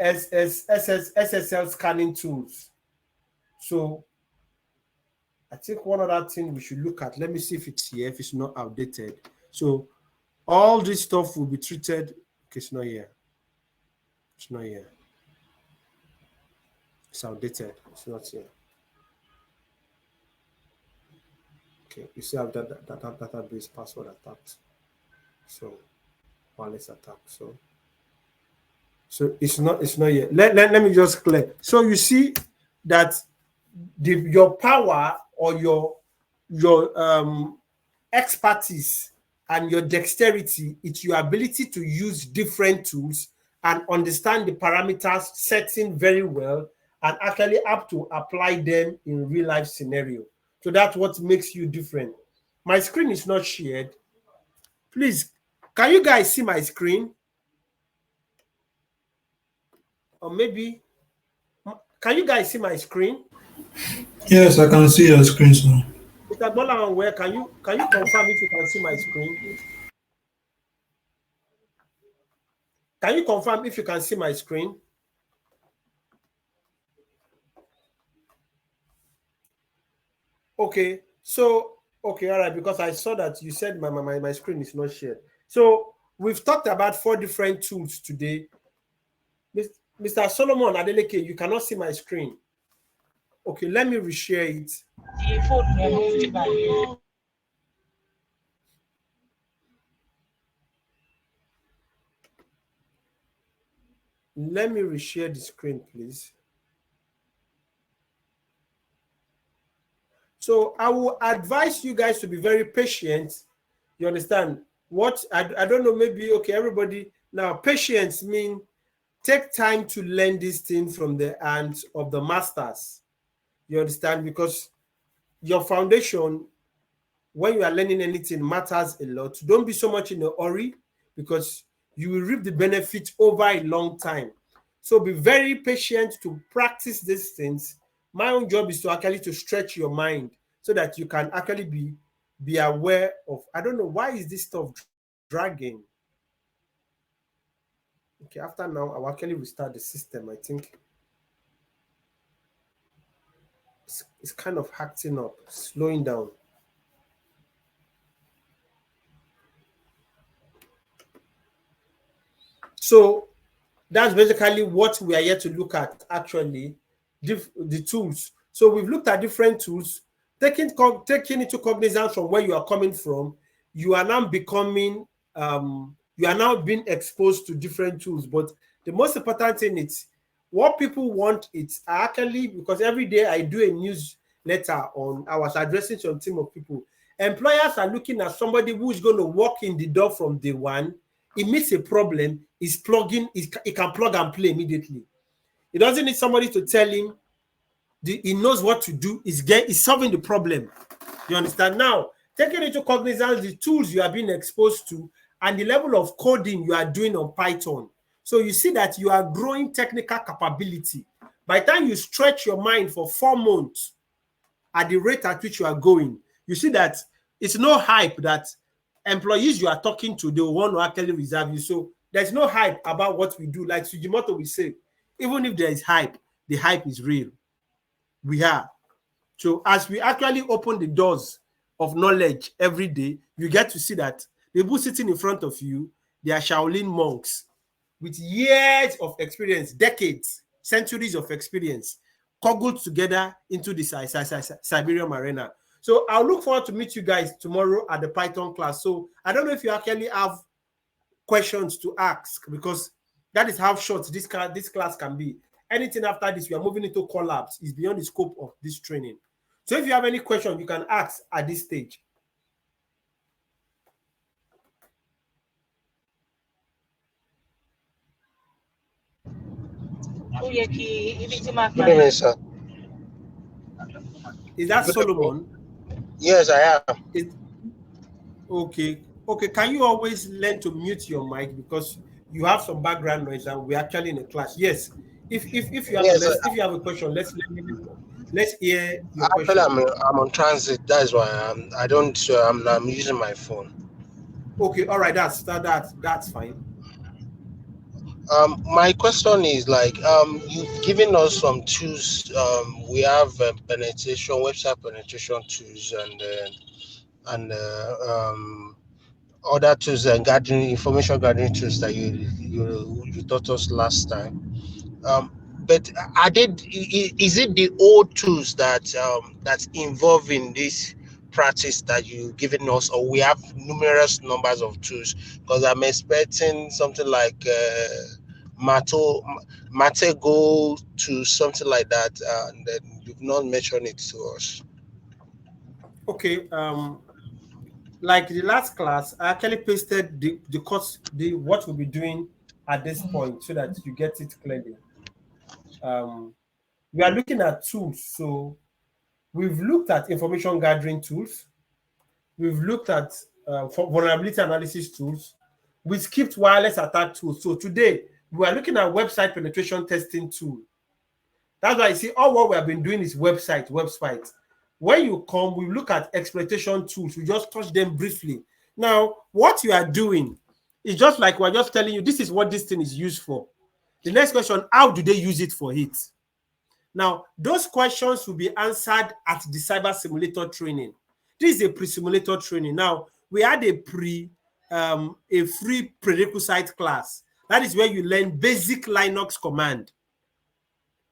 scanning tools. So I think one other thing we should look at, let me see if it's here, if it's not outdated. So all this stuff will be treated. Okay, it's not here. It's not here. It's outdated. It's not here. Okay, you see, I've done that database password attacked. So wireless attack. So it's not here. Let me just clear. So you see that your power or your expertise and your dexterity, it's your ability to use different tools and understand the parameters setting very well and actually have to apply them in real life scenario. So that's what makes you different. My screen is not shared. Please, can you guys see my screen? Or maybe, can you guys see my screen? Yes, I can see your screen, sir. Mr. Bola, where can you confirm if you can see my screen? Can you confirm if you can see my screen? Okay, so okay, all right, because I saw that you said my screen is not shared. So we've talked about 4 different tools today. Mr. Solomon Adeleke, you cannot see my screen. Okay, let me reshare it. Let me reshare the screen, please. So I will advise you guys to be very patient. You understand? What I don't know, maybe, okay, everybody. Now, patience means take time to learn this thing from the hands of the masters. You understand? Because your foundation, when you are learning anything, matters a lot. Don't be so much in a hurry because you will reap the benefit over a long time. So be very patient to practice these things. My own job is to actually to stretch your mind so that you can actually be aware of, I don't know, why is this stuff dragging? Okay, after now, I'll actually restart the system. I think it's kind of acting up, slowing down. So that's basically what we are here to look at, actually, the tools. So we've looked at different tools, taking into cognizance from where you are coming from. You are now becoming, you are now being exposed to different tools. But the most important thing is what people want. It's actually, because every day I do a newsletter on, I was addressing some team of people. Employers are looking at somebody who's going to walk in the door from day one. It meets a problem, is plugging, it can plug and play immediately. He doesn't need somebody to tell him. He knows what to do. Is solving the problem. You understand? Now, taking into cognizance the tools you are being exposed to and the level of coding you are doing on Python. So you see that you are growing technical capability. By the time you stretch your mind for 4 months at the rate at which you are going, you see that it's no hype that employees you are talking to, they want to actually reserve you. So there's no hype about what we do. Like Sujimoto will say, even if there is hype, the hype is real. We are. So as we actually open the doors of knowledge every day, you get to see that the people sitting in front of you, they are Shaolin monks with years of experience, decades, centuries of experience, cobbled together into the Siberian arena. So I'll look forward to meet you guys tomorrow at the Python class. So I don't know if you actually have questions to ask, because that is how short this class can be. Anything after this, we are moving into collabs, is beyond the scope of this training. So if you have any question, you can ask at this stage. Good evening, sir. Is that Solomon? Yes, I am. Okay. Okay. Can you always learn to mute your mic, because you have some background noise and we're actually in a class? Yes. If you have if you have a question, let's hear your question. Actually, I'm on transit. That's why I'm using my phone. Okay. All right. That's fine. My question is like, you've given us some tools. We have penetration, website penetration tools, and other tools and information gathering tools that you taught us last time. But is it the old tools that's involved in this practice that you've given us, or we have numerous numbers of tools? Because I'm expecting something like Mate go to something like that, and then you've not mentioned it to us. Okay. Like the last class, I actually pasted the course, what we'll be doing at this point, so that you get it clearly. We are looking at tools. So we've looked at information gathering tools. We've looked at vulnerability analysis tools. We skipped wireless attack tools. So today we are looking at website penetration testing tool. That's why you see all what we have been doing is website. When you come, we look at exploitation tools. We just touch them briefly. Now, what you are doing is just like we're just telling you, this is what this thing is used for. The next question, how do they use it for it? Now, those questions will be answered at the cyber simulator training. This is a pre-simulator training. Now, we had a free prerequisite class. That is where you learn basic Linux command.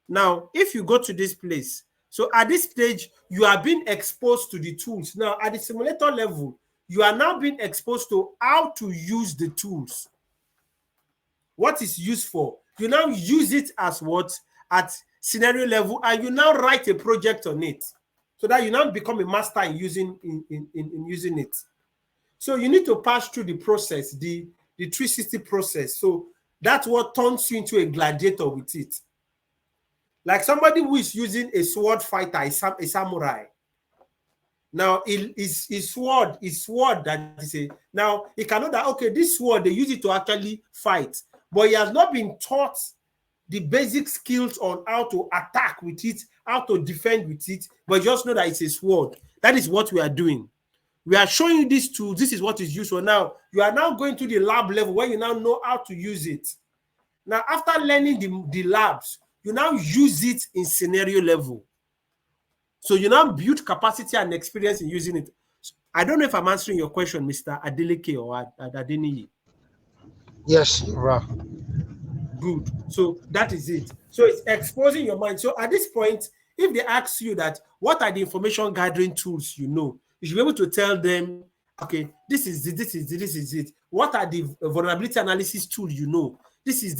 Now, if you go to this place, so at this stage, you are being exposed to the tools. Now, at the simulator level, you are now being exposed to how to use the tools. What is used for? You now use it as what? At scenario level, and you now write a project on it, so that you now become a master in using it. So you need to pass through the process, the 360 process. So that's what turns you into a gladiator with it. Like somebody who is using a sword fighter, a samurai. Now, his sword that is a, now he can know that, okay, this sword, they use it to actually fight, but he has not been taught the basic skills on how to attack with it, how to defend with it, but just know that it's a sword. That is what we are doing. We are showing you these tools. This is what is used for. Now, you are now going to the lab level where you now know how to use it. Now, after learning the labs, you now use it in scenario level. So you now build capacity and experience in using it. I don't know if I'm answering your question, Mr. Adeleke or Adeniyi. Yes, right. Good. So that is it. So it's exposing your mind. So at this point, if they ask you that, what are the information gathering tools you know, you should be able to tell them, okay, this is it. What are the vulnerability analysis tool you know? This is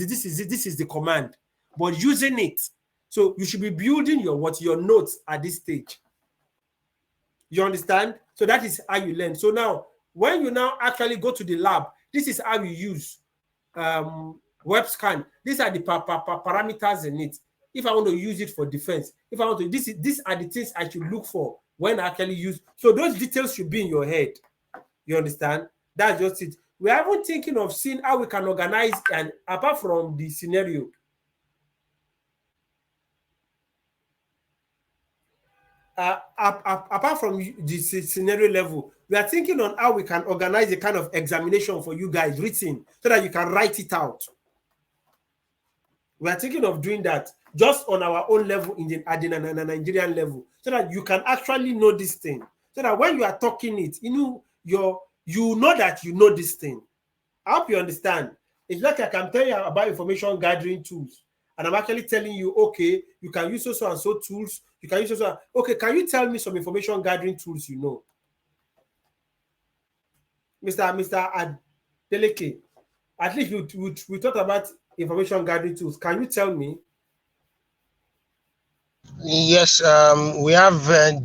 the command. But using it. So you should be building your notes at this stage. You understand? So that is how you learn. So now, when you now actually go to the lab, this is how you use web scan. These are the parameters in it. if I want to use it for defense, if I want to, these are the things I should look for when I actually use. So those details should be in your head. You understand? That's just it. We are even thinking of seeing how we can organize, and apart from the scenario, apart from the scenario level, we are thinking on how we can organize a kind of examination for you guys written so that you can write it out. We are thinking of doing that just on our own level in the Nigerian level, so that you can actually know this thing. So that when you are talking it, you know that you know this thing. I hope you understand. It's like I can tell you about information gathering tools, and I'm actually telling you, okay, you can use so and so tools. You can use so. Okay, can you tell me some information gathering tools you know, Mr. Adeleke? At least we talked about information gathering tools. Can you tell me? Yes, we have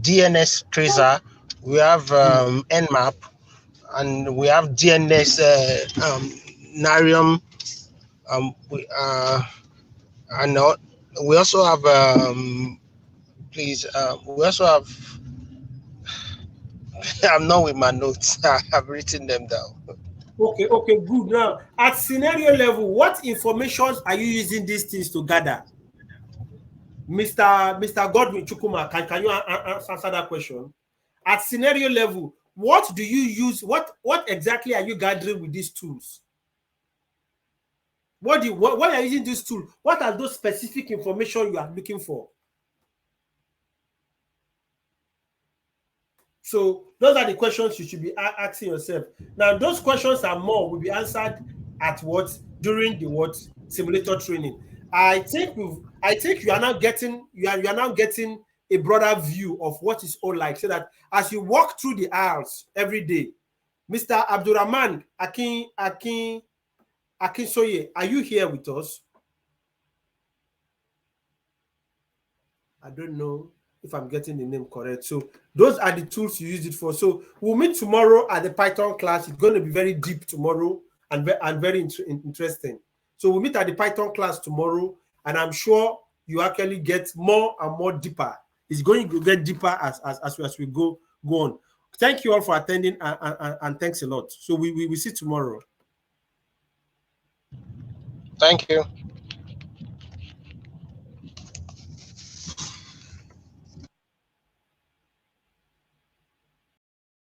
DNS Tracer, we have Nmap, and we have DNS Narium. We also have we also have I'm not with my notes. I've written them down. Okay, good. Now, at scenario level, what information are you using these things to gather? Mr. Godwin Chukuma, can you answer that question? At scenario level, what do you use? What exactly are you gathering with these tools? What are you using this tool? What are those specific information you are looking for? So those are the questions you should be asking yourself. Now, those questions and more will be answered at during the simulator training. I think you are now getting a broader view of what it's all like, so that as you walk through the aisles every day, Mr. Abdurrahman Akinsoye, are you here with us? I don't know if I'm getting the name correct. So those are the tools you use it for. So we'll meet tomorrow at the Python class. It's going to be very deep tomorrow and very interesting. So we'll meet at the Python class tomorrow, and I'm sure you actually get more and more deeper. It's going to get deeper as we go on. Thank you all for attending, and thanks a lot. So we see tomorrow. Thank you.